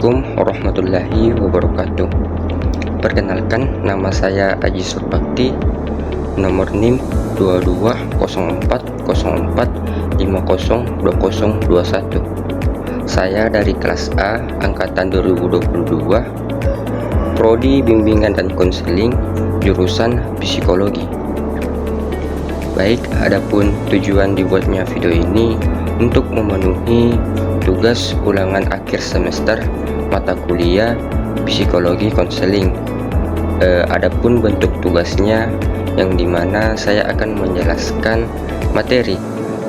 Assalamualaikum warahmatullahi wabarakatuh. Perkenalkan, nama saya Aji Surbakti, nomor NIM 220404502021. Saya dari kelas A angkatan 2022, prodi bimbingan dan konseling, jurusan psikologi. Baik, adapun tujuan dibuatnya video ini untuk memenuhi tugas ulangan akhir semester mata kuliah psikologi konseling. Adapun bentuk tugasnya yang dimana saya akan menjelaskan materi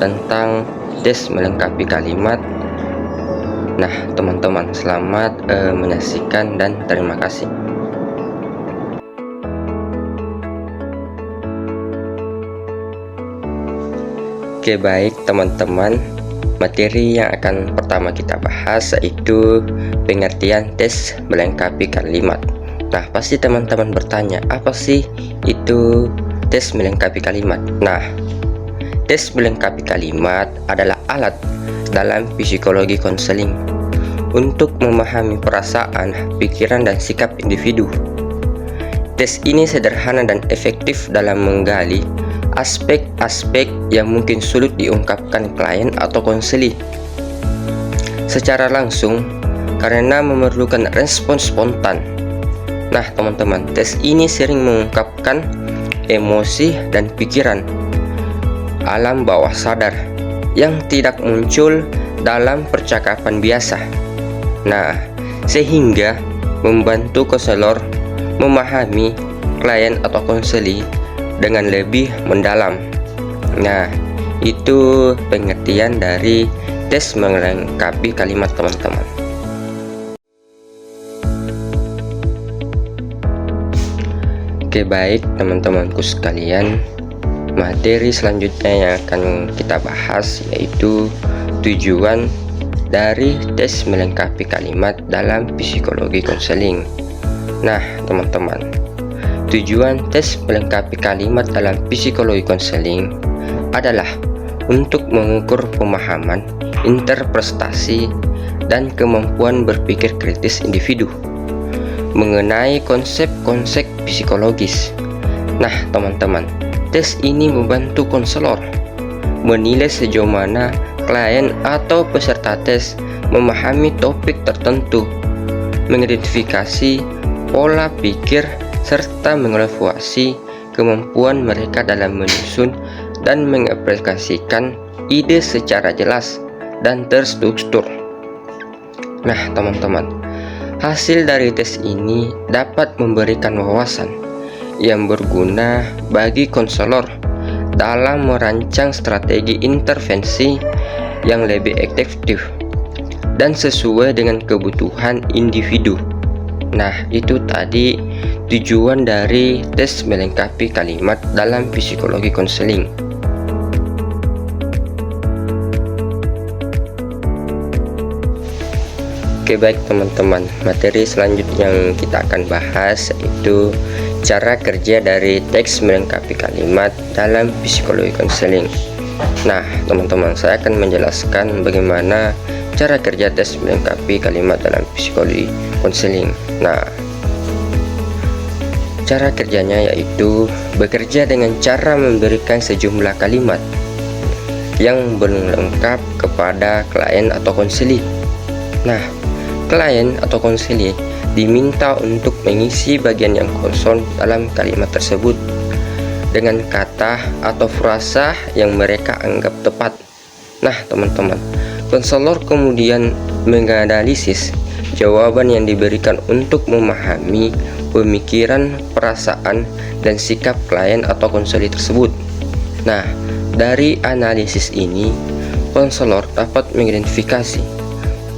tentang tes melengkapi kalimat. Nah, teman-teman, selamat menyaksikan dan terima kasih. Oke, baik teman-teman, materi yang akan pertama kita bahas yaitu pengertian tes melengkapi kalimat. Nah, pasti teman-teman bertanya, apa sih itu tes melengkapi kalimat? Nah, tes melengkapi kalimat adalah alat dalam psikologi konseling untuk memahami perasaan, pikiran, dan sikap individu. Tes ini sederhana dan efektif dalam menggali aspek-aspek yang mungkin sulit diungkapkan klien atau konseli secara langsung karena memerlukan respon spontan. Nah, teman-teman, tes ini sering mengungkapkan emosi dan pikiran alam bawah sadar yang tidak muncul dalam percakapan biasa. Nah, sehingga membantu konselor memahami klien atau konseli dengan lebih mendalam. Nah, itu pengertian dari tes melengkapi kalimat, teman-teman. Oke, baik teman-temanku sekalian, materi selanjutnya yang akan kita bahas yaitu tujuan dari tes melengkapi kalimat dalam psikologi konseling. Nah, teman-teman, tujuan tes melengkapi kalimat dalam psikologi konseling adalah untuk mengukur pemahaman, interpretasi, dan kemampuan berpikir kritis individu mengenai konsep-konsep psikologis. Nah, teman-teman, tes ini membantu konselor menilai sejauh mana klien atau peserta tes memahami topik tertentu, mengidentifikasi pola pikir, serta mengevaluasi kemampuan mereka dalam menyusun dan mengaplikasikan ide secara jelas dan terstruktur. Nah, teman-teman, hasil dari tes ini dapat memberikan wawasan yang berguna bagi konselor dalam merancang strategi intervensi yang lebih efektif dan sesuai dengan kebutuhan individu. Nah, itu tadi tujuan dari tes melengkapi kalimat dalam psikologi konseling. Oke, baik teman-teman, materi selanjutnya yang kita akan bahas yaitu cara kerja dari tes melengkapi kalimat dalam psikologi konseling. Nah, teman-teman, saya akan menjelaskan bagaimana cara kerja tes melengkapi kalimat dalam psikologi konseling. Nah, cara kerjanya yaitu bekerja dengan cara memberikan sejumlah kalimat yang belum lengkap kepada klien atau konseli. Nah, klien atau konseli diminta untuk mengisi bagian yang kosong dalam kalimat tersebut dengan kata atau frasa yang mereka anggap tepat. Nah, teman-teman, konselor kemudian menganalisis jawaban yang diberikan untuk memahami pemikiran, perasaan, dan sikap klien atau konseli tersebut. Nah, dari analisis ini, konselor dapat mengidentifikasi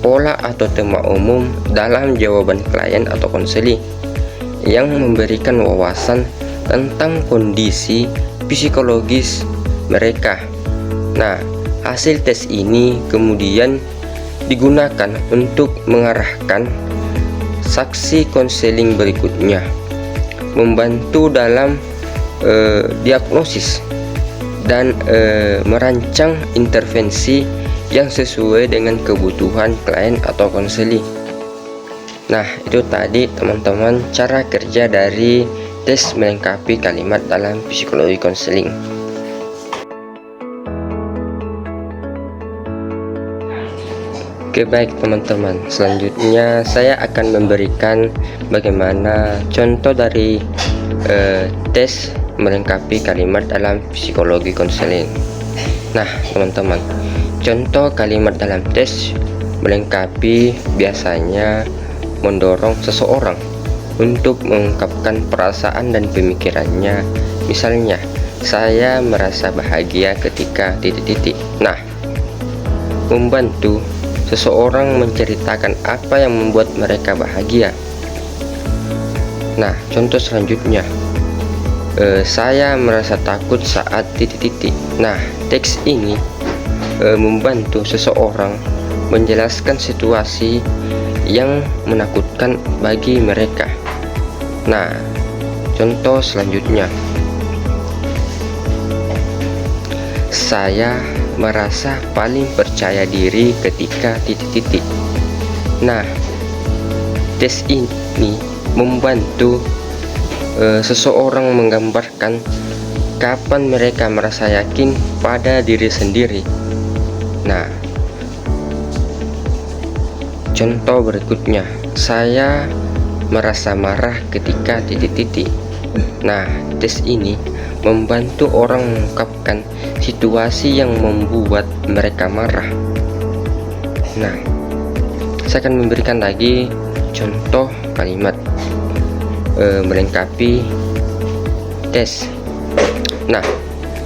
pola atau tema umum dalam jawaban klien atau konseli yang memberikan wawasan tentang kondisi psikologis mereka. Nah, hasil tes ini kemudian digunakan untuk mengarahkan saksi konseling berikutnya, membantu dalam diagnosis dan merancang intervensi yang sesuai dengan kebutuhan klien atau konseli. Nah, itu tadi teman-teman cara kerja dari tes melengkapi kalimat dalam psikologi konseling. Oke, baik teman-teman, selanjutnya saya akan memberikan bagaimana contoh dari tes melengkapi kalimat dalam psikologi konseling. Nah teman-teman, contoh kalimat dalam tes melengkapi biasanya mendorong seseorang untuk mengungkapkan perasaan dan pemikirannya. Misalnya, saya merasa bahagia ketika titik-titik. Nah, membantu seseorang menceritakan apa yang membuat mereka bahagia. Nah, contoh selanjutnya, saya merasa takut saat titik-titik. Nah, teks ini membantu seseorang menjelaskan situasi yang menakutkan bagi mereka. Nah, contoh selanjutnya, saya merasa paling percaya diri ketika titik-titik. Nah, tes ini membantu seseorang menggambarkan kapan mereka merasa yakin pada diri sendiri. Nah, contoh berikutnya, saya merasa marah ketika titik-titik. Nah, tes ini membantu orang mengungkapkan situasi yang membuat mereka marah. Nah, saya akan memberikan lagi contoh kalimat melengkapi tes. Nah,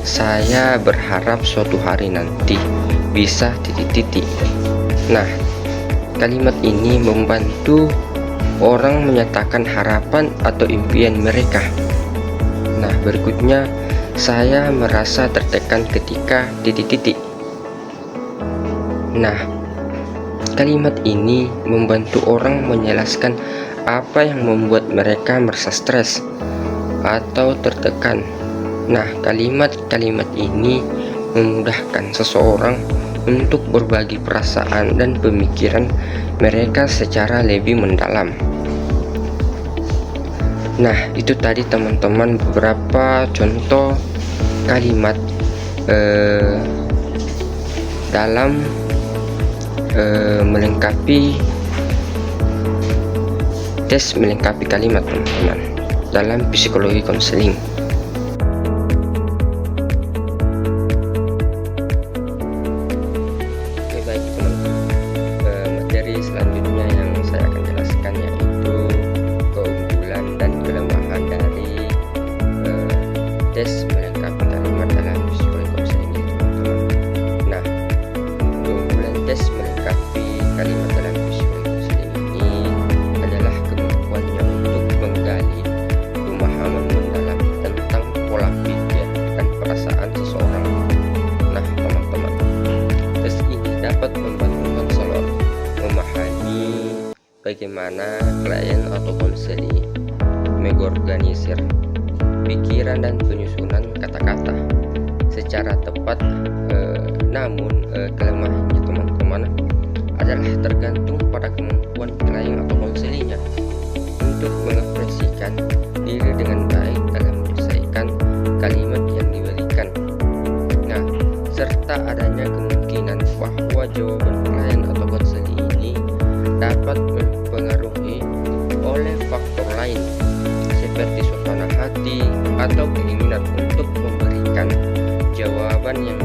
saya berharap suatu hari nanti bisa titik-titik. Nah, kalimat ini membantu orang menyatakan harapan atau impian mereka. Nah, berikutnya, saya merasa tertekan ketika titik-titik. Nah, kalimat ini membantu orang menjelaskan apa yang membuat mereka merasa stres atau tertekan. Nah, kalimat-kalimat ini memudahkan seseorang untuk berbagi perasaan dan pemikiran mereka secara lebih mendalam. Nah, itu tadi teman-teman beberapa contoh kalimat dalam melengkapi tes melengkapi kalimat teman-teman dalam psikologi konseling. Oke, baik teman-teman, materi selanjutnya yang saya akan jelaskan yaitu keunggulan dan kelemahan dari tes melengkapi kalimat dalam psikologi konseling ini, teman-teman. Nah, keunggulan tes melengkapi kalimat dalam psikologi konseling ini adalah kemampuannya untuk menggali pemahaman mendalam tentang pola pikir dan perasaan seseorang. Nah, teman-teman, tes ini dapat membantu konselor memahami bagaimana klien atau konseli mengorganisir pikiran dan penyusunan kata-kata secara tepat. Namun kelemahannya teman-teman adalah tergantung pada kemampuan klien atau konselinya untuk mengekspresikan diri dengan baik dalam menyelesaikan kalimat yang diberikan. Nah, serta adanya kemungkinan bahwa jawaban klien atau konseli ini dapat mempengaruhi oleh faktor lain seperti suasana hati atau keinginan untuk memberikan jawaban yang